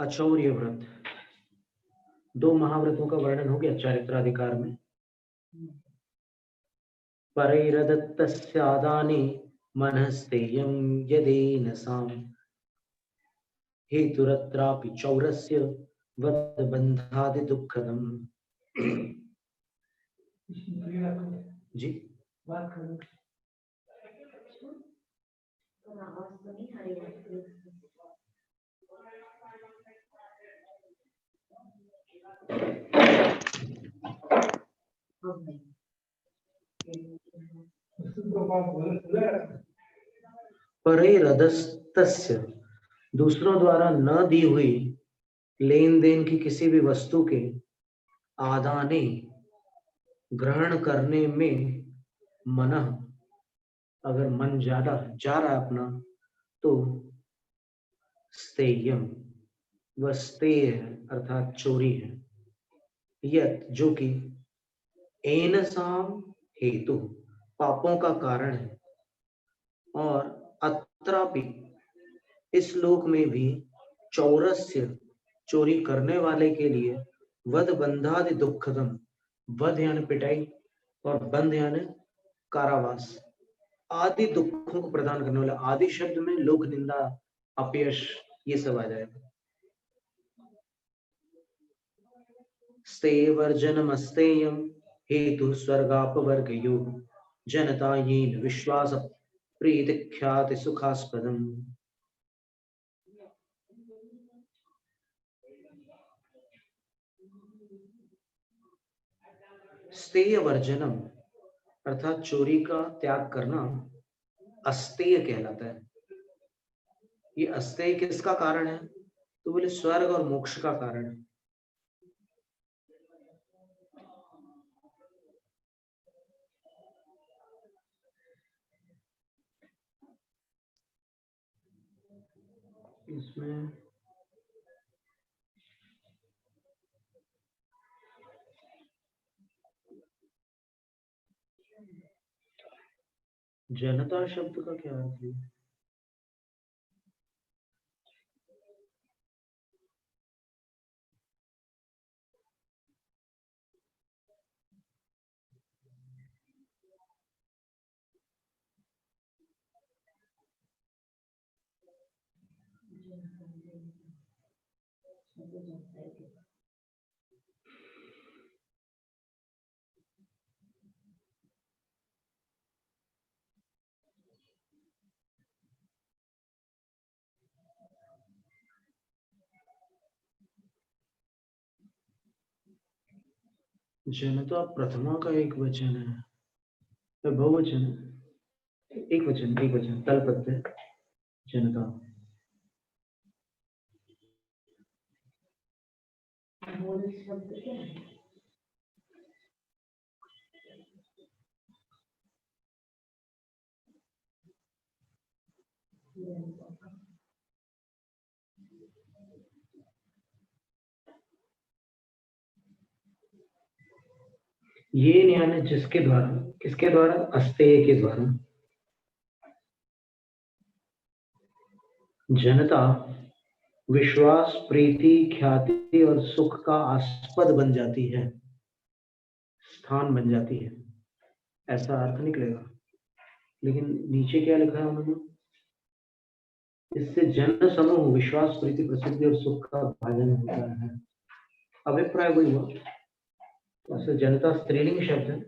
अचौर्य व्रत, 2 महाव्रतों का वर्णन हो गया चारित्राधिकार में। परैरदत्तस्यादाने मनस्तेयं यदेन साम हेतुरत्रापि चौरस्य वदबन्धादि दुःखदम्। जी परैरदत्तस्य, दूसरों द्वारा न दी हुई लेन देन की किसी भी वस्तु के आदाने, ग्रहण करने में, मन, अगर मन ज्यादा जा रहा है अपना, तो स्तेयम, वह स्तेय है अर्थात चोरी है। यत, जो कि एनसाम हेतु, पापों का कारण है। और अत्रापि, इस लोक में भी, चौरस्य, चोरी करने वाले के लिए, वध बंधादि दुखदम, वध यानी पिटाई और बंध यानी कारावास आदि दुखों को प्रदान करने वाला। आदि शब्द में लोक निंदा, अपयश, ये सब आ जाएगा। स्तेवर्जनमस्तेयं हेतु स्वर्गापवर्गयो जनता येन विश्वास प्रीति ख्याति सुखास्पदम्। स्तेय वर्जनम अर्थात चोरी का त्याग करना अस्तेय कहलाता है। ये अस्तेय किसका कारण है? तो बोले स्वर्ग और मोक्ष का कारण है। इसमें जनता शब्द का क्या अर्थ है? जनता प्रथमा का एक वचन है, तो बहुवचन है। एक वचन तलपद है जनता। ये यानी जिसके द्वारा, किसके द्वारा? अस्तेय के द्वारा। जनता विश्वास, प्रीति, ख्याति और सुख का आस्पद बन जाती है, स्थान बन जाती है, ऐसा अर्थ निकलेगा। लेकिन नीचे क्या लिखा है उन्होंने? इससे जन समूह विश्वास, प्रीति, प्रसिद्धि और सुख का भाजन होता है। अभिप्राय वही हुआ। वैसे जनता स्त्रीलिंग शब्द है,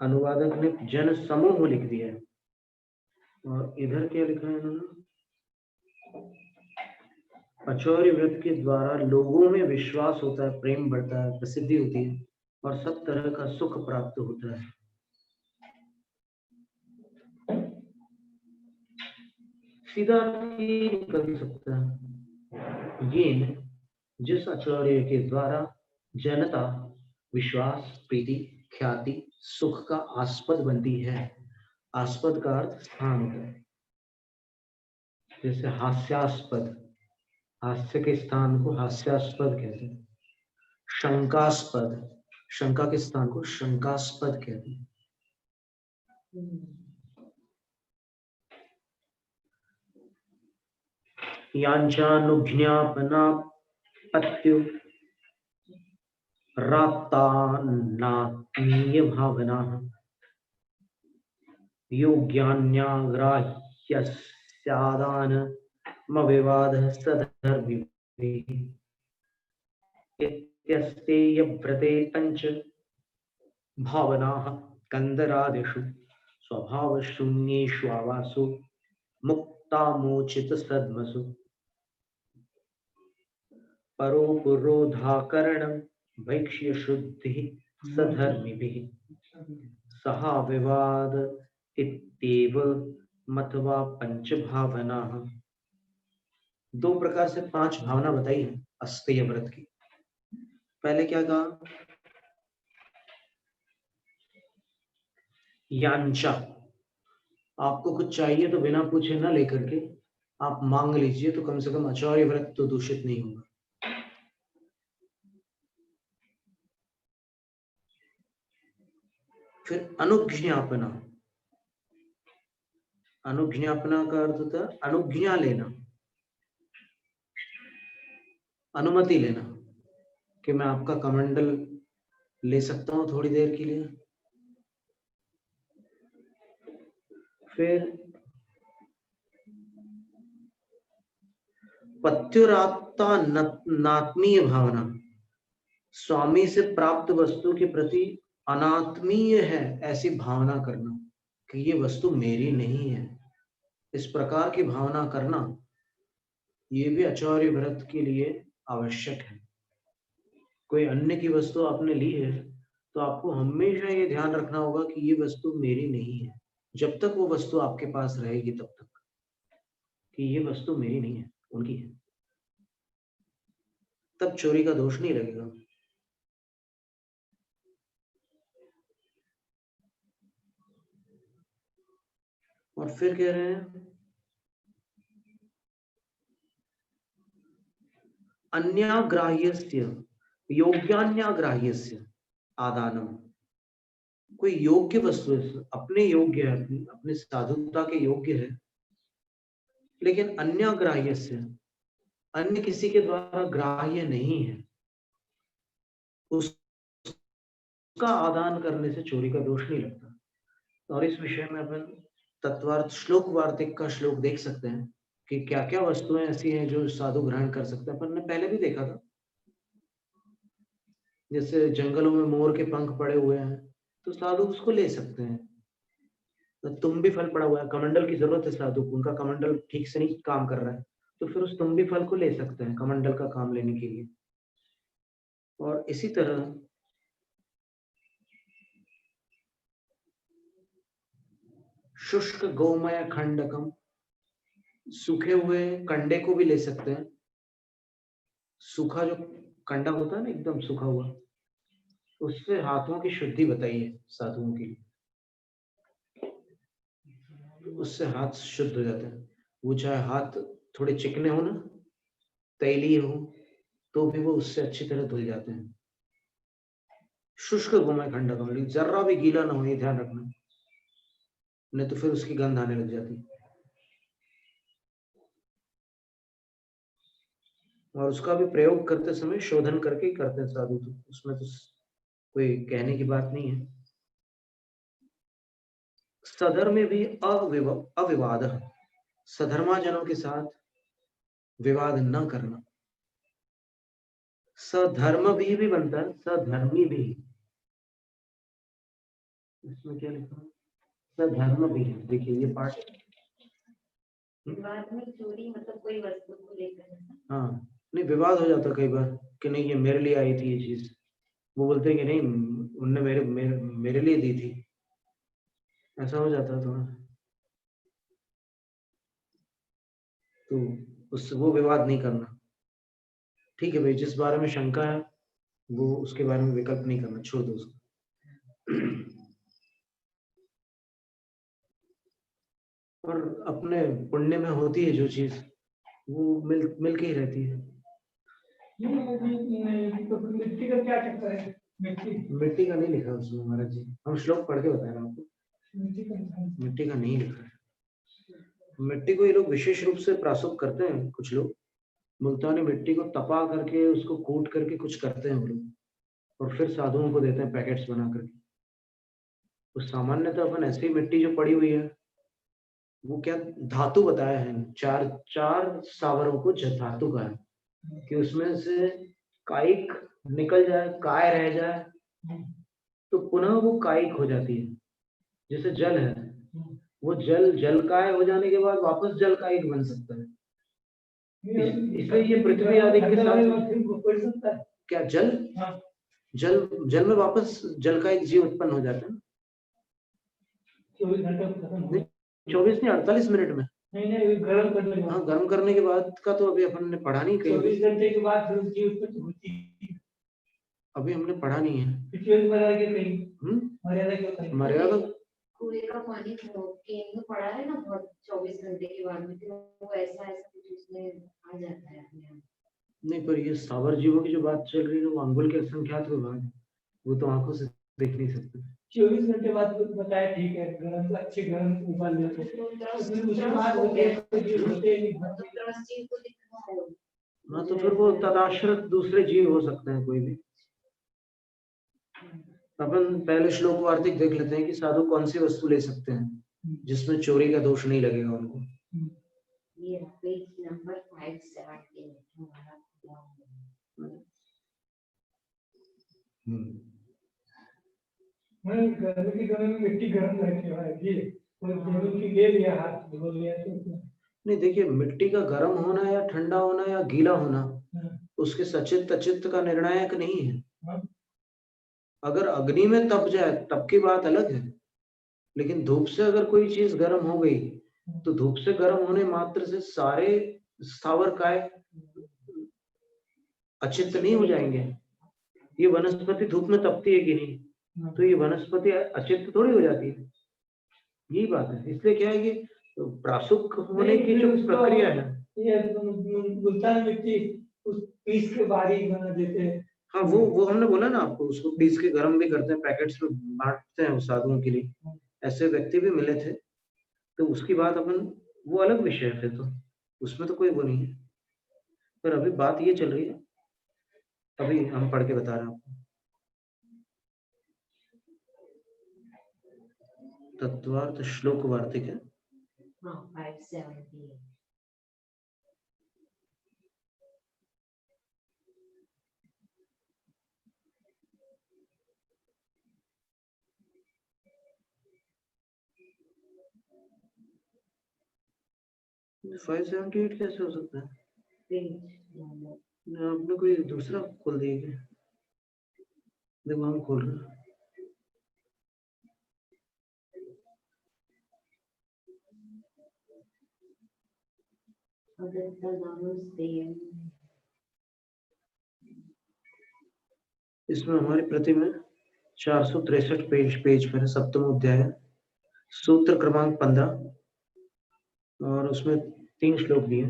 अनुवादक ने जन समूह लिख दिया है। और इधर क्या लिखा है इन्होंने? अचौर्य व्रत के द्वारा लोगों में विश्वास होता है, प्रेम बढ़ता है, प्रसिद्धि होती है और सब तरह का सुख प्राप्त होता है। सीधा निकल सकता है ये, जिस अचौर्य के द्वारा जनता विश्वास, प्रीति, ख्याति, सुख का आस्पद बनती है। आस्पद का अर्थ स्थान होता है। जैसे हास्यास्पद, हास्य के स्थान को हास्यास्पद कहते हैं। शंकास्पद, शंका के स्थान को शंकास्पद कहते हैं। यांचानुज्ञापनापत्यो रात्तानात्मीय भावनाः योग्यान्याग्राह्यस्यादानमविवादः सधर्मिभिः इत्यस्ते यव्रते पञ्च भावनाः कंदरादिषु स्वभावशून्येषु आवासु मुक्तामोचित सद्मसु परोपुरोधाकरणं भैक्ष्य शुद्धि सधर्मिभिः सहा विवाद इत्येव मत्वा पंच भावनाः। दो प्रकार से 5 भावना बताई है अस्तेय व्रत की। पहले क्या कहा? यांचा, आपको कुछ चाहिए तो बिना पूछे ना लेकर के आप मांग लीजिए, तो कम से कम आचार्य व्रत तो दूषित नहीं होगा। फिर अनुज्ञापना, अनुज्ञापना का अर्थ होता है अनुज्ञा लेना, अनुमति लेना कि मैं आपका कमंडल ले सकता हूं थोड़ी देर के लिए। फिर पत्युरात्ता नात्मीय भावना, स्वामी से प्राप्त वस्तु के प्रति अनात्मीय है ऐसी भावना करना कि ये वस्तु मेरी नहीं है। इस प्रकार की भावना करना ये भी आचार्य व्रत के लिए आवश्यक है। कोई अन्य की वस्तु आपने ली है तो आपको हमेशा ये ध्यान रखना होगा कि ये वस्तु मेरी नहीं है। जब तक वो वस्तु आपके पास रहेगी तब तक कि ये वस्तु मेरी नहीं है, उनकी है, तब चोरी का दोष नहीं लगेगा। और फिर कह रहे हैं अन्याग्राह्यस्य योग्यान्याग्राह्यस्य आदानम, कोई योग्य वस्तु है, अपने योग्य है, अपने साधुता के योग्य है, लेकिन अन्याग्राह्यस्य, अन्य किसी के द्वारा ग्राह्य नहीं है, उसका आदान करने से चोरी का दोष नहीं लगता। और इस विषय में अपन तत्वार्थ श्लोक वार्तिक का श्लोक देख सकते हैं कि क्या क्या वस्तुएं ऐसी हैं जो साधु ग्रहण कर सकते हैं। अपन ने पहले भी देखा था, जैसे जंगलों में मोर के पंख पड़े हुए हैं तो साधु उसको ले सकते हैं। तो तुम्बी फल पड़ा हुआ है, कमंडल की जरूरत है साधु को, उनका कमंडल ठीक से नहीं काम कर रहा है, तो फिर उस तुम्बी फल को ले सकते हैं कमंडल का काम लेने के लिए। और इसी तरह शुष्क गोमय खंडकम, सूखे हुए कंडे को भी ले सकते हैं। सूखा जो कंडा होता है ना, एकदम सूखा हुआ, उससे हाथों की शुद्धि बताई है साधुओं के लिए, उससे हाथ शुद्ध हो जाते हैं। वो चाहे हाथ थोड़े चिकने हो ना, तैलीय हो, तो भी वो उससे अच्छी तरह धुल जाते हैं। शुष्क गोमय खंडकम, जरा भी गीला ना हो, ये ध्यान रखना, नहीं तो फिर उसकी गंध आने लग जाती। और उसका भी प्रयोग करते समय शोधन करके ही करते हैं साधु, तो उसमें तो कोई कहने की बात नहीं है। सधर्म में भी अविवाद, सधर्माजनों के साथ विवाद न करना। सधर्म भी बनता है, सधर्मी भी। इसमें क्या लिखा है? सधर्म भी है, देखिए ये पाठ। विवाद में चोरी मतलब कोई वस्तु को लेकर। हाँ, नहीं विवाद हो जाता कई बार कि नहीं ये मेरे लिए आई थी ये चीज, वो बोलते हैं कि नहीं उनने मेरे लिए दी थी, ऐसा हो जाता है थोड़ा, तो उससे वो विवाद नहीं करना। ठीक है भाई, जिस बारे में शंका है वो उसके बारे में विकल्प नहीं करना, छोड़ दो उसको। और अपने पुण्य में होती है जो चीज, वो मिल के ही रहती है। मिट्टी का क्या चक्कर है? मिट्टी का नहीं लिखा उसमें महाराज जी, हम श्लोक पढ़ के बताए आपको, मिट्टी का नहीं लिखा है। मिट्टी को ये लोग विशेष रूप से प्रासुक करते हैं। कुछ लोग मुल्तानी मिट्टी को तपा करके उसको कूट करके कुछ करते हैं वो लोग, और फिर साधुओं को देते हैं पैकेट्स बना करके। तो सामान्यतः अपन ऐसी मिट्टी जो पड़ी हुई है, वो क्या धातु बताया है, चार सावरों को धातु का है कि उसमें से कायिक निकल जाए, काय रह जाए, तो पुनः वो कायिक हो जाती है। जैसे जल है, वो जल काय हो जाने के बाद वापस जल कायिक बन सकता है। इसलिए ये पृथ्वी आदि के साथ क्या जल जल में वापस जल का एक जीव उत्पन्न हो जाता है। 24 नहीं 48 मिनट में। नहीं गर्म करने के बाद। हाँ, गर्म करने के बाद का तो अभी अपन ने पढ़ा नहीं कहीं। 24 घंटे के बाद फिर जीव उत्पन्न होती है। अभी हमने पढ़ा नहीं है। मर्यादा कुएं का पानी केन में पड़ा है ना, बहुत 24 घंटे के बाद में वो ऐसा कुछ उसमें आ जाता है अपने आप। नहीं, पर ये स्थावर जीवों की जो बात चल रही है वो अंगुल के असंख्यात के बाद, वो तो आंखों से देख नहीं सकते। 24 घंटे बाद बताया, ठीक है, गर्म अच्छे गर्म उबाल लेते हाँ, तो फिर वो तदाश्रित दूसरे जीव हो सकते हैं कोई भी। अपन पहले श्लोक वार्तिक देख लेते हैं कि साधु कौन सी वस्तु ले सकते हैं जिसमें चोरी का दोष नहीं लगेगा उनको। ये पेज नंबर 517 गर्मी में मिट्टी गर्म रहती है, की ले लिया, हाथ धो लिया तो नहीं। देखिए, मिट्टी का गर्म होना या ठंडा होना या गीला होना उसके सचित अचित का निर्णायक नहीं है। अगर अग्नि में तप जाए तब की बात अलग है, लेकिन धूप से अगर कोई चीज गर्म हो गई तो धूप से गर्म होने मात्र से सारे स्थावर काय अचित नहीं हो जाएंगे। ये वनस्पति धूप में तपती है कि नहीं, तो ये वनस्पति अचित थोड़ी हो जाती है। यही बात है। इसलिए क्या है कि प्रासुक होने की जो प्रक्रिया है, ये मुल्तान मिट्टी उस पीस के बारीक बना देते हैं। हाँ, वो हमने बोला ना आपको, उसको पीस के गर्म भी करते हैं, पैकेट्स में बांटते हैं साधुओं के लिए। ऐसे व्यक्ति भी मिले थे, तो उसकी बात अपन, वो अलग विषय है, फिर तो उसमें तो कोई वो नहीं है। पर अभी बात ये चल रही है, अभी हम पढ़ के बता रहे हैं आपको। तत्वार्थ श्लोक वार्तिक है। हाँ, 517 578 कैसे हो सकता है? आपने कोई दूसरा खोल दिया क्या? दिमाग खोल रहा। इसमें हमारी प्रति में 463 पेज पर है, सप्तम अध्याय, सूत्र क्रमांक 15, और उसमें 3 श्लोक दिए।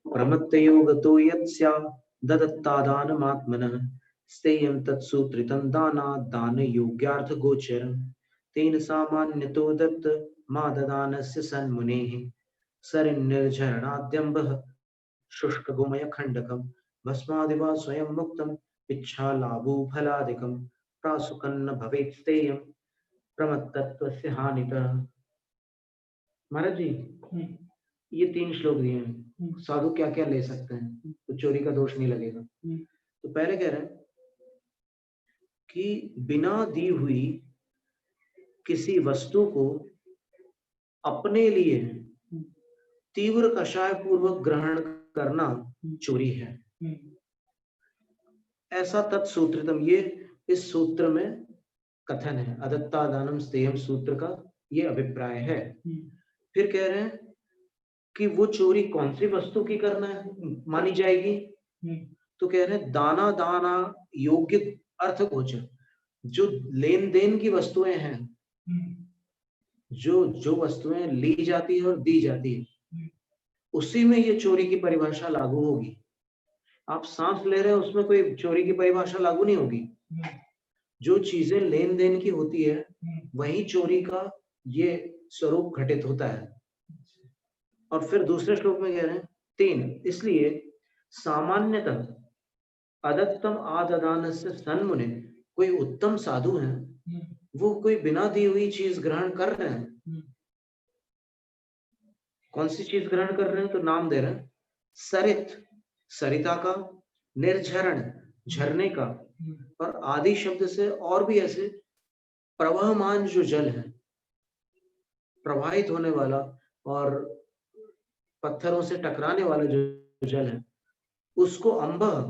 प्रमत्तयो गतो यत्स्या ददत्तादानमात्मनः स्तेयं तत्सूत्रितं दानात् दानयोग्यार्थ गोचरं तेन सामान्यतो दत्त माददानस्य सन्मुनेः सरिन्निर्झरणाद्यम्बः शुष्कगोमयखण्डकं भस्मादिवा स्वयं मुक्तं इच्छालाभो फलादिकं प्रासुकन्न भवेत् स्तेयं प्रमत्तत्वस्य हानितः। महाराज जी, ये 3 श्लोक दिए हैं, साधु क्या क्या ले सकते हैं तो चोरी का दोष नहीं लगेगा। तो पहले कह रहे हैं कि बिना दी हुई किसी वस्तु को अपने लिए तीव्र कषाय पूर्वक ग्रहण करना चोरी है। ऐसा तत्सूत्रितम, ये इस सूत्र में कथन है, अदत्ता दानम स्तेयम सूत्र का ये अभिप्राय है। फिर कह रहे हैं कि वो चोरी कौन सी वस्तु की करना है मानी जाएगी, तो कह रहे हैं दाना दाना योग्य अर्थ गोचर, जो लेन देन की वस्तुएं हैं, जो वस्तुएं ली जाती है और दी जाती है, उसी में ये चोरी की परिभाषा लागू होगी। आप सांस ले रहे हैं उसमें कोई चोरी की परिभाषा लागू नहीं होगी। जो चीजें लेन देन की होती है वही चोरी का ये स्वरूप घटित होता है। और फिर दूसरे श्लोक में कह रहे हैं 3, इसलिए सामान्यतः अदत्तम आददान से सन्मुने, कोई उत्तम साधु है, वो कोई बिना दी हुई चीज ग्रहण कर रहे हैं। कौन सी चीज ग्रहण कर रहे हैं? तो नाम दे रहे हैं सरित, सरिता का, निर्झरण, झरने का, और आदि शब्द से और भी ऐसे प्रवाहमान जो जल है, प्रवाहित होने वाला और पत्थरों से टकराने वाला जो जल है, उसको अंबह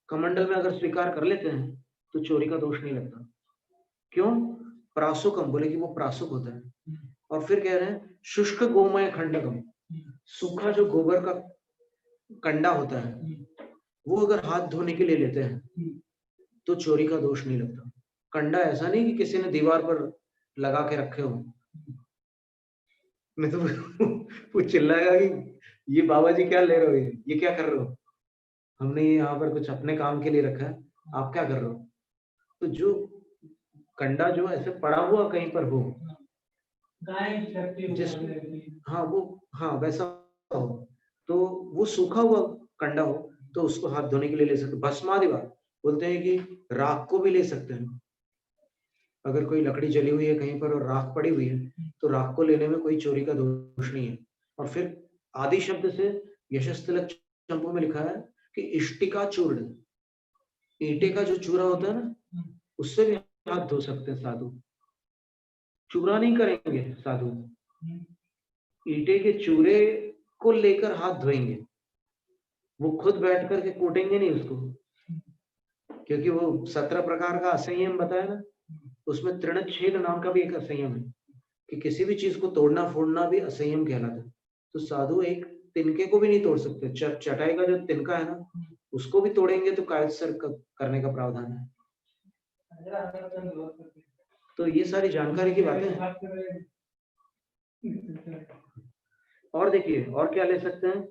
कमंडल में अगर स्वीकार कर लेते हैं तो चोरी का दोष नहीं लगता। क्यों? प्रासुकम, बोले कि वो प्रासुक होता है। और फिर कह रहे हैं शुष्क गोमय खंडकम, सूखा जो गोबर का कंडा होता है, वो अगर हाथ धोने के लिए लेते हैं तो चोरी का दोष नहीं लगता। कंडा ऐसा नहीं कि किसी ने दीवार पर लगा के रखे हो, नहीं तो वो चिल्लाएगा कि ये बाबा जी क्या ले रहे हो, ये क्या कर रहे हो, हमने ये यहाँ पर कुछ अपने काम के लिए रखा है, आप क्या कर रहे हो। तो जो कंडा जो ऐसे पड़ा हुआ कहीं पर हो, जिस हाँ वो हाँ वैसा हो, तो वो सूखा हुआ कंडा हो तो उसको हाथ धोने के लिए ले सकते। भस्मादि बात बोलते हैं कि राख को भी ले सकते हैं। अगर कोई लकड़ी जली हुई है कहीं पर और राख पड़ी हुई है तो राख को लेने में कोई चोरी का दोष नहीं है। और फिर आदि शब्द से यशस्तिलक चंपू में लिखा है कि इष्टिका चूर्ण, ईंटे का जो चूरा होता है ना, उससे भी हाथ धो सकते हैं साधु। चूरा नहीं करेंगे साधु, ईंटे के चूरे को लेकर हाथ धोएंगे, वो खुद बैठ करके कूटेंगे नहीं उसको, क्योंकि वो 17 प्रकार का असंयम बताया ना, उसमें तृणच्छेद नाम का भी एक असंयम है कि किसी भी चीज को तोड़ना फोड़ना भी असंयम कहलाता है। तो साधु एक तिनके को भी नहीं तोड़ सकते। चटाई का जो तिनका है ना, उसको भी तोड़ेंगे तो कायस्थ करने का प्रावधान है। तो ये सारी जानकारी की बातें हैं। और देखिए और क्या ले सकते हैं,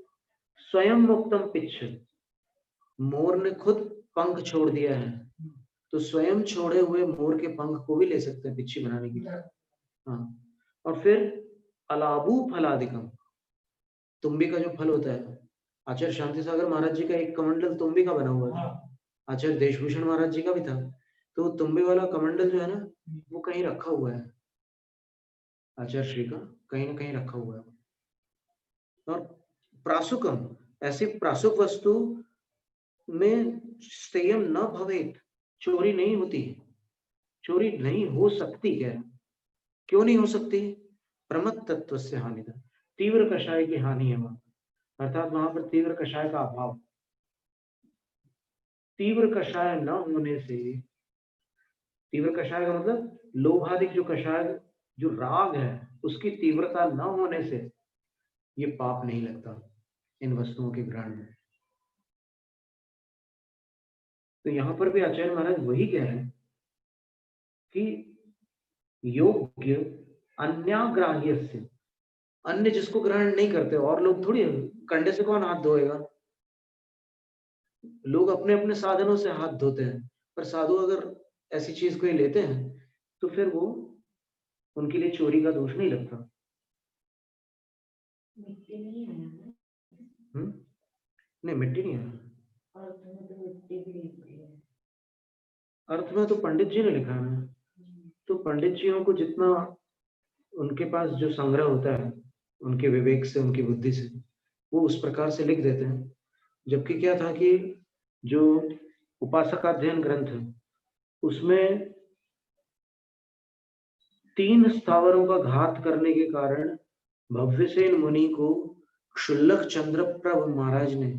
स्वयं मुक्तम पिच्छ, मोर ने खुद पंख छोड़ दिया है, तो स्वयं छोड़े हुए मोर के पंख को भी ले सकते हैं पिच्छी बनाने के लिए। हाँ, और फिर अलाबू फलादिकम, तुम्बी का जो फल होता है, आचार्य शांति सागर महाराज जी का एक कमंडल तुम्बी का बना हुआ था, आचार्य देशभूषण महाराज जी का भी था। तो तुम्बी वाला कमंडल जो है ना, वो कहीं रखा हुआ है, आचार्य श्री का कहीं ना कहीं रखा हुआ है। और प्रासुकम, ऐसी प्रासुक वस्तु में संयम न भवेत, चोरी नहीं होती, चोरी नहीं हो सकती। क्या क्यों नहीं हो सकती? प्रमत्त तत्व से हानि, तीव्र कषाय की हानि है वहां, अर्थात वहां पर तीव्र कषाय का अभाव। तीव्र कषाय न होने से, तीव्र कषाय का मतलब लोभाधिक जो कषाय, जो राग है, उसकी तीव्रता न होने से ये पाप नहीं लगता इन वस्तुओं के ग्रहण में। तो यहां पर भी आचार्य महाराज वही कह रहे हैं कि योग्य अन्याग्राह्य से, अन्य जिसको ग्रहण नहीं करते, और लोग थोड़ी, कंडे से कौन हाथ धोएगा, लोग अपने अपने साधनों से हाथ धोते हैं, पर साधु अगर ऐसी चीज को ही लेते हैं तो फिर वो उनके लिए चोरी का दोष नहीं लगता। मिट्टी नहीं है ना? नहीं मिट्टी नहीं है, अर्थ में तो मिट्टी भी लिखी है। अर्थ में तो पंडित जी ने लिखा है, तो पंडित जियों को जितना उनके पास जो संग्रह होता है, उनके विवेक से, उनकी बुद्धि से, वो उस प्रकार से लिख देते हैं। जबकि क्या था कि जो उपासकाध्ययन ग्रंथ है उसमें 3 स्थावरों का घात करने के कारण भव्यसेन मुनि को क्षुल्लक चंद्रप्रभ महाराज ने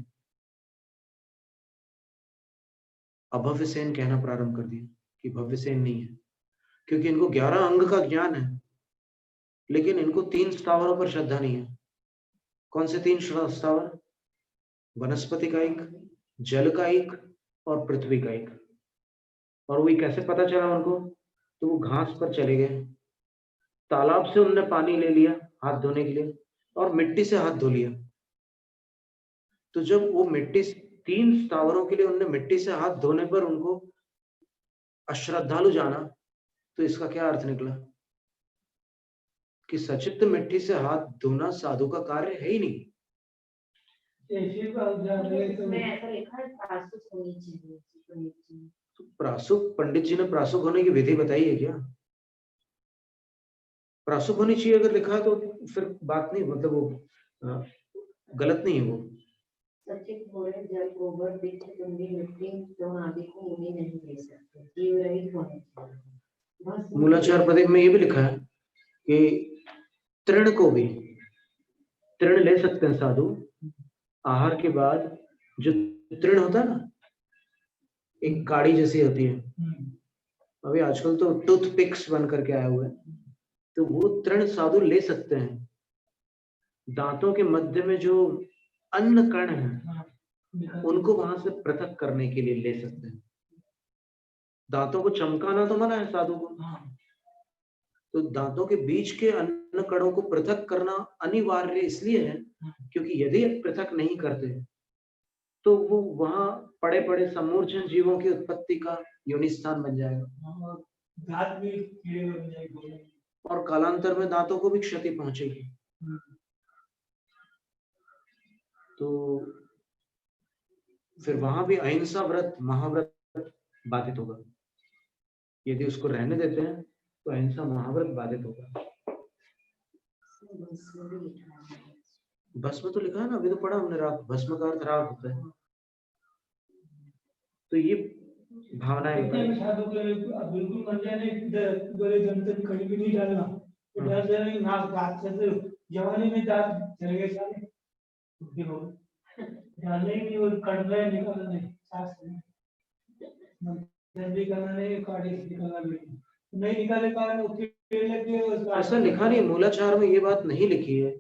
अभव्यसेन कहना प्रारंभ कर दिया कि भव्यसेन नहीं है, क्योंकि इनको 11 अंग का ज्ञान है लेकिन इनको 3 स्थावरों पर श्रद्धा नहीं है। कौन से 3 स्थावर? वनस्पति का एक, जल का एक और पृथ्वी का एक। और वही कैसे पता चला उनको? तो वो घास पर चले गए, तालाब से उन्होंने पानी ले लिया हाथ धोने के लिए और मिट्टी से हाथ धो लिया। तो जब वो मिट्टी, 3 स्थावरों के लिए उन्होंने मिट्टी से हाथ धोने पर उनको अश्रद्धालु जाना, तो इसका क्या अर्थ निकला? कि सचित्र मिट्टी से हाथ धोना साधु का कार्य है ही नहीं। इसमें ऐसा लिखा है प्रासुक होनी चाहिए, तो प्रासुक, पंडित जी ने प्रासुक होने की विधि बताई है क्या? प्रासुक होनी चाहिए अगर लिखा है तो फिर बात नहीं, मतलब वो गलत नहीं है वो। सचित घोड़े जल गोबर वृक्ष चुंडी मिट्टी तो आदि को मुनि नहीं ले सकते, जीव रहित होने चाहिए। मूलाचार प्रदीप में ये भी लिखा है कि तृण को भी, तृण ले सकते हैं साधु आहार के बाद। जो तृण होता है ना, एक गाड़ी जैसी होती है, अभी आजकल तो टूथ पिक्स बन करके आया हुआ है, तो वो तृण साधु ले सकते हैं। दांतों के मध्य में जो अन्न कण है उनको वहां से पृथक करने के लिए ले सकते हैं। दांतों को चमकाना तो मना है साधु को, तो दांतों के बीच के अन्न कणों को पृथक करना अनिवार्य इसलिए है क्योंकि यदि पृथक नहीं करते तो वो वहां पड़े पड़े समूर्छन जीवों की उत्पत्ति का योनि स्थान बन जाएगा, दांत भी कीड़े बन जाएंगे और कालांतर में दांतों को भी क्षति पहुंचेगी। तो फिर वहां भी अहिंसा व्रत, महाव्रत बाधित होगा। यदि उसको रहने देते हैं तो अहिंसा महाव्रत बाधित होगा। भस्म तो लिखा है ना, अभी तो पढ़ा हमने राग, भस्म का अर्थ राग होता है। तो ये भावनाएं बिल्कुल मन जाने गले जंतन कहीं भी नहीं डालना, डर जाने नाक दांत से जवानी में दांत चले गए सारे, देखो डालने ही नहीं और कट रहे निकल नहीं, सांस जल्दी करना नहीं, काटे निकलना नहीं निकाले कारण ऐसा लिखा नहीं, मूलाचार में ये बात नहीं लिखी है।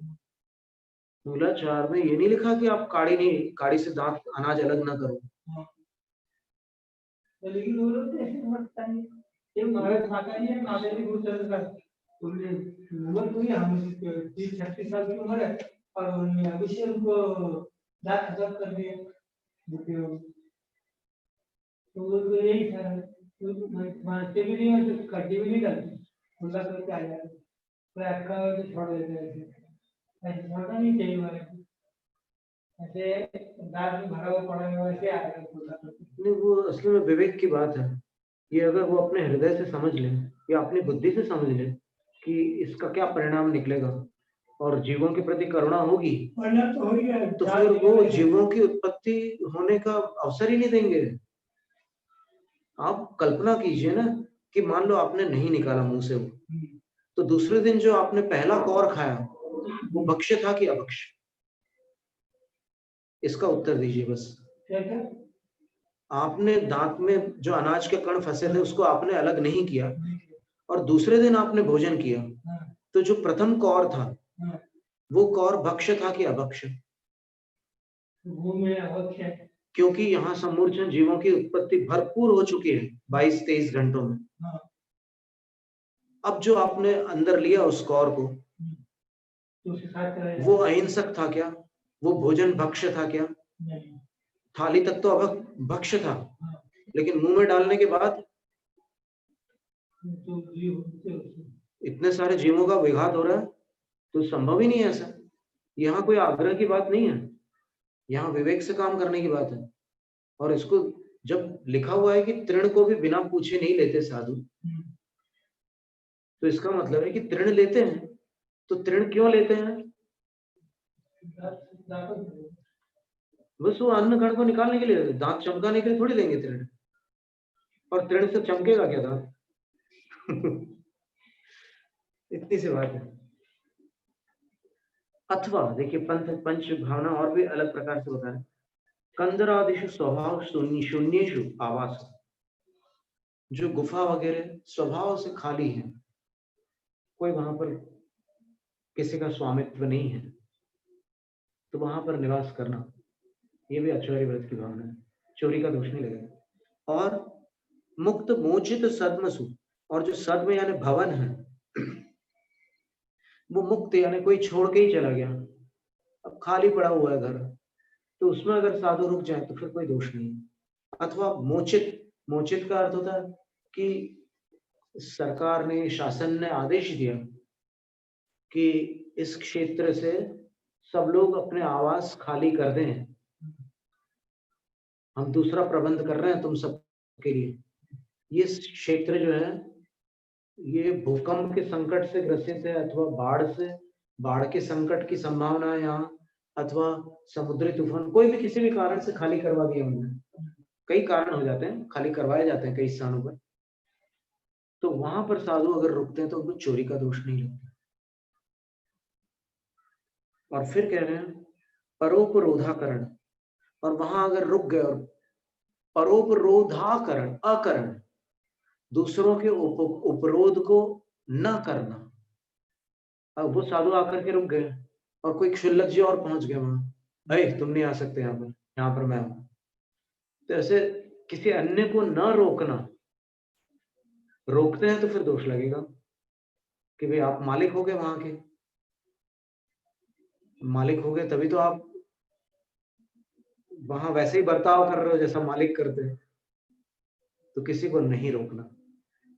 मूलाचार में ये नहीं लिखा कि आप काड़ी से दांत अनाज अलग ना करो। लेकिन वो लोग ऐसे समझता है ये महाराज खाता है, माता जी बहुत चल रहा है उन्हें उम्र हुई, हम 30-36 साल की उम्र है और उन्हें अभी से उनको दांत खत्म कर दिए, तो वो तो यही था, तो मारते भी नहीं और कटी भी नहीं डालते, खुला करके आ जाते, तो आपका तो छोड़ देते हैं, ऐसे छोड़ना नहीं चाहिए हमारे को, ऐसे दांत में भरा हुआ पड़ा है वैसे आ जाएगा खुला करके। नहीं, वो असली में विवेक की बात है। ये अगर वो अपने हृदय से समझ ले या अपनी बुद्धि से समझ ले कि इसका क्या परिणाम निकलेगा और जीवों के प्रति करुणा होगी, तो फिर वो जीवों की उत्पत्ति होने का अवसर ही नहीं देंगे। आप कल्पना कीजिए ना कि मान लो आपने नहीं निकाला मुंह से वो, तो दूसरे दिन जो आपने पहला कौर खाया वो भक्ष्य था कि अभक्ष्य? इसका उत्तर दीजिए बस। आपने दांत में जो अनाज के कण फंसे थे उसको आपने अलग नहीं किया और दूसरे दिन आपने भोजन किया, तो जो प्रथम कौर था वो कौर भक्ष्य था कि अभक्ष्य? क्योंकि यहाँ समूर्छन जीवों की उत्पत्ति भरपूर हो चुकी है 22-23 घंटों में। अब जो आपने अंदर लिया उस कौर को, वो अहिंसक था क्या? वो भोजन भक्ष्य था क्या? थाली तक तो भक्ष्य था, लेकिन मुंह में डालने के बाद इतने सारे जीवों का विघात हो रहा है, तो संभव ही नहीं है ऐसा। यहाँ कोई आग्रह की बात नहीं है, यहाँ विवेक से काम करने की बात है। और इसको जब लिखा हुआ है कि तृण को भी बिना पूछे नहीं लेते साधु, तो इसका मतलब है कि तृण लेते हैं। तो तृण क्यों लेते हैं? बस वो अन्न कण को निकालने के लिए, दांत चमकाने के लिए थोड़ी लेंगे तृण। और तृण से चमकेगा क्या दांत? इतनी सी बात है। अथवा देखिए पंच भावना और भी अलग प्रकार से होता है। कंदरादिशु स्वभाव शून्येषु आवास, जो गुफा वगैरह स्वभाव से खाली है, कोई वहां पर किसी का स्वामित्व नहीं है, तो वहां पर निवास करना ये भी आचार्य व्रत की भावना है, चोरी का दोष नहीं लगेगा। और मुक्त मोचित सद्मसु, और जो सद्म यानी भवन है वो मुक्त यानी कोई छोड़ के ही चला गया, अब खाली पड़ा हुआ है घर, तो उसमें अगर साधु रुक जाए तो फिर कोई दोष नहीं। अथवा मोचित, मोचित का अर्थ होता है कि सरकार ने, शासन ने आदेश दिया कि इस क्षेत्र से सब लोग अपने आवास खाली कर दें, हम दूसरा प्रबंध कर रहे हैं तुम सबके लिए। ये क्षेत्र जो है ये भूकंप के संकट से ग्रसित है, अथवा बाढ़ के संकट की संभावना है यहाँ, अथवा समुद्री तूफान, कोई भी किसी भी कारण से खाली करवा दिया उन्होंने। कई कारण हो जाते हैं, खाली करवाए जाते हैं कई स्थानों पर। तो वहां पर साधु अगर रुकते हैं तो उनको चोरी का दोष नहीं लगता। और फिर कह रहे हैं परोपरोधाकरण, और वहां अगर रुक गए और परोपरोधाकरण अकरण, दूसरों के उपरोध को न करना। अब वो साधु आकर के रुक गए और कोई क्षुल्लक जी और पहुंच गए वहां, अरे तुम नहीं आ सकते यहाँ पर मैं हूं। तो ऐसे किसी अन्य को न रोकना, रोकते हैं तो फिर दोष लगेगा कि भाई आप मालिक हो गए, वहां के मालिक हो गए तभी तो आप वहां वैसे ही बर्ताव कर रहे हो जैसा मालिक करते हैं। तो किसी को नहीं रोकना।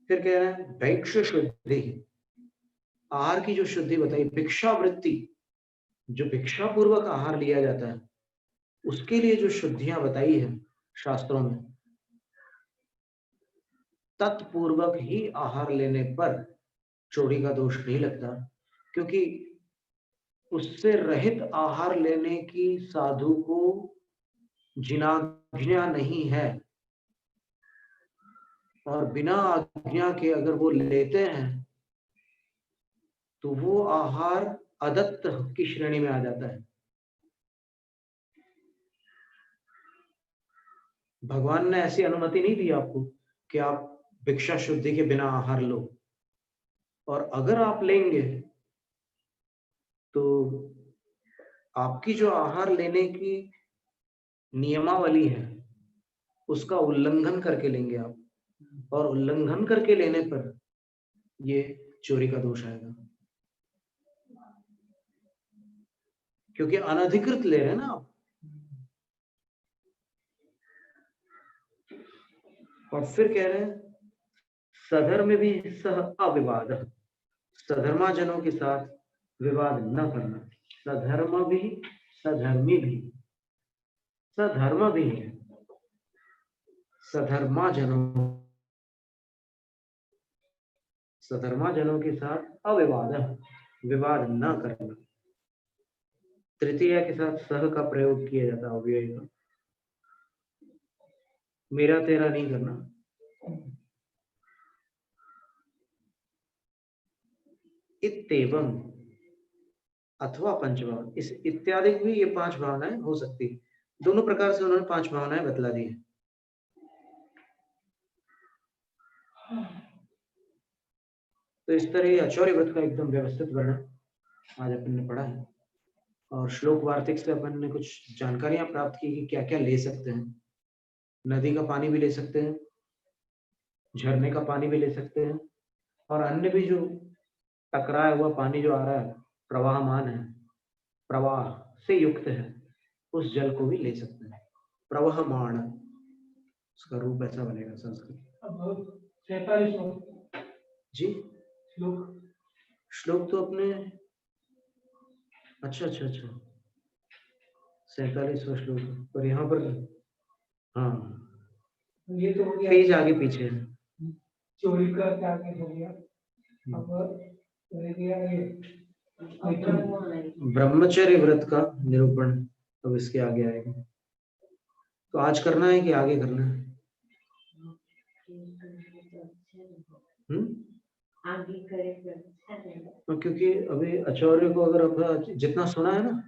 फिर कह रहे हैं भिक्ष शुद्धि, आहार की जो शुद्धि बताई, भिक्षा वृत्ति, जो भिक्षा पूर्वक आहार लिया जाता है उसके लिए जो शुद्धियां बताई है शास्त्रों में, तत्पूर्वक ही आहार लेने पर चोरी का दोष नहीं लगता, क्योंकि उससे रहित आहार लेने की साधु को जिनाज्ञा नहीं है। और बिना आज्ञा के अगर वो लेते हैं तो वो आहार अदत्त की श्रेणी में आ जाता है। भगवान ने ऐसी अनुमति नहीं दी आपको कि आप भिक्षा शुद्धि के बिना आहार लो, और अगर आप लेंगे तो आपकी जो आहार लेने की नियमावली है उसका उल्लंघन करके लेंगे आप, और उल्लंघन करके लेने पर ये चोरी का दोष आएगा, क्योंकि अनधिकृत ले रहे हैं ना आप। और फिर कह रहे हैं सधर्म भी सह अविवाद, सधर्मा जनों के साथ विवाद न करना। सधर्म भी सधर्मी भी, सधर्म भी है, सधर्मा जनों के साथ अविवाद, विवाद न करना। तृतीया के साथ सह का प्रयोग किया जाता है, अव्यय का। मेरा तेरा नहीं करना। इत्येवं अथवा पंचभाव, इस इत्यादि भी ये 5 भावनाएं हो सकती है। दोनों प्रकार से उन्होंने 5 भावनाएं बतला दी है। तो इस तरह आचार्य व्रत का एकदम व्यवस्थित वर्णन आज अपन ने पढ़ा है, और श्लोक वार्तिक से अपन ने कुछ जानकारियां प्राप्त की कि क्या क्या ले सकते हैं। नदी का पानी भी ले सकते हैं, झरने का पानी भी ले सकते हैं, और अन्य भी जो टकराया हुआ पानी जो आ रहा है, प्रवाहमान है, प्रवाह से युक्त है, उस जल को भी ले सकते हैं। प्रवाहमान, उसका रूप ऐसा बनेगा संस्कृत। जी श्लोक तो अपने अच्छा 47वां श्लोक, पर यहाँ पर हाँ ये तो हो गया, पेज आगे पीछे है। चोरी का क्या हो गया। अब रह गया ये ब्रह्मचर्य व्रत का निरूपण अब इसके आगे आएगा। तो आज करना है कि आगे करना है? आगे करें क्योंकि अभी आचार्य को अगर अब जितना सुना है ना,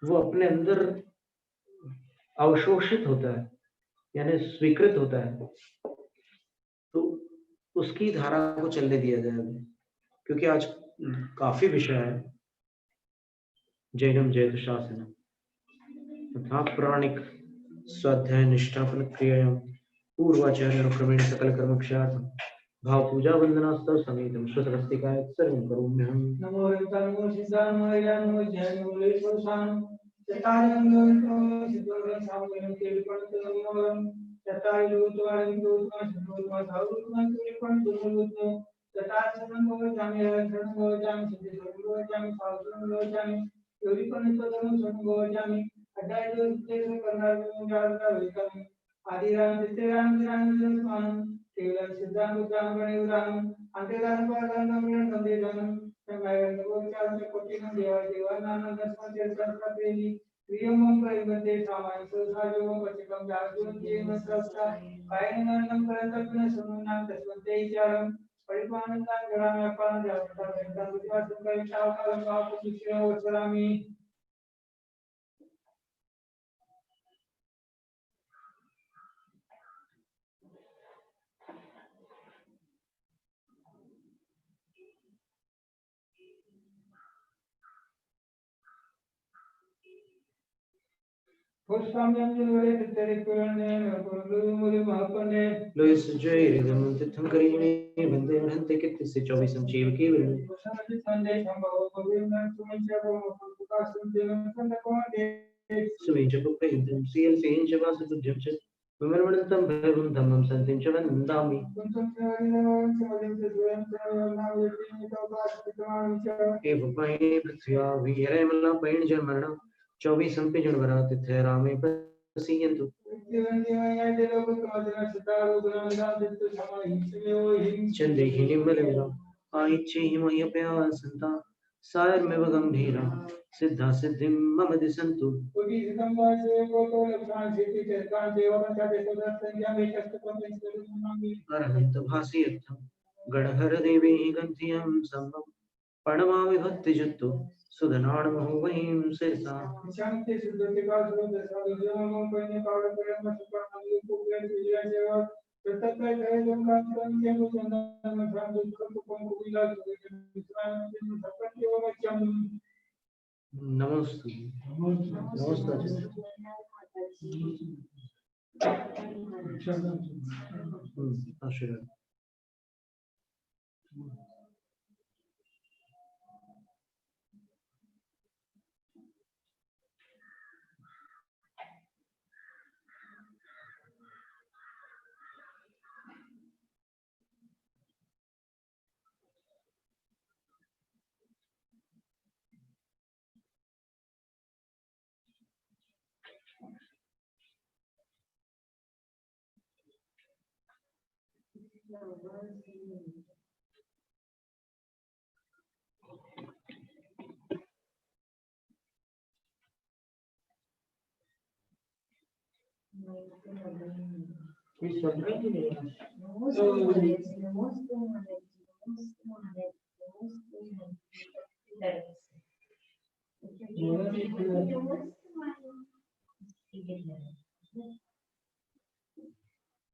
वो अपने अंदर अवशोषित होता है, यानी स्वीकृत होता है, तो उसकी धारा को चलने दिया जाए अभी, क्योंकि आज काफी विषय है। जैनम जयतु शासनम तथा प्राणिक स्वाध्याय निष्ठापन क्रिया पूर्वाचार्य क्रमेण सकल कर्मक्षार्थम भाव पूजा वंदनास्तव समेतम श्रुतवस्तिकाय सर्वं करोम्यहम्। नमो नमो सिद्धार्थ नमो जय मुलेश्वर शान चतायं नमो सिद्धोरं सामयं केलपंत नमो चताय लोचवायं लोचवायं सिद्धोरं साउरं केलपंत नमो जटाशरण गौचामी हरण गौचामी सिद्धेश्वर गौचामी साधुशरण गौचामी योगिपनिषदम शरण गौचामी अड्डाय जो सिद्धेश्वर कर्नाटक जारका गौचामी आदिराम सिद्धराम राम स्वामी केवल सिद्धांत जाम गणेश अंतराम पादान नमन संदेशनम संगायन गौचामी कोटिनम देवा देवानाम दस्मत जलकर प्रेमी प्रियमं परिवते सामाय सोसायो पचिकम जागुन जीवन सस्ता कायननम करतपन सुनुनाम दस्मते चारम परिपानंदां गणाम अपान जाता वेदांत विद्या संकल्प कालम आप मिश्र वचरामि Luis J. Regamante Tangarini, Vendente che ti se ciovi sam cibo che vede. Suvince per prendere, si il finge va su giudice. Vimervantam bevundam santincevan dami. Eva paini prithya viremala pain jarmana. 24 संपे जनवरा तिथे रामे प्रसीयन्तु चंदे ही निम्बलेरा आइच्छे ही मयप्यासंता सायर में गंभीरा सिद्धा सिद्धिं मम दिसन्तु अरहंत भासियत्थं गणहर देवी गंथियं संभव प्रणमामि भक्ति जुत्तु सुधनाण वहीम सिरसा शांति सुधति का सुध साधुजनों पन्ने पावड़ परम सुपान कुबेर विजय सेवा प्रत्यक्ष जय जंगात्रं के मुचंदन मध्यान दुख कुपं कुबिला सुविज्ञान जिन सपन के वचन नमस्ते नमस्ते आशीर्वाद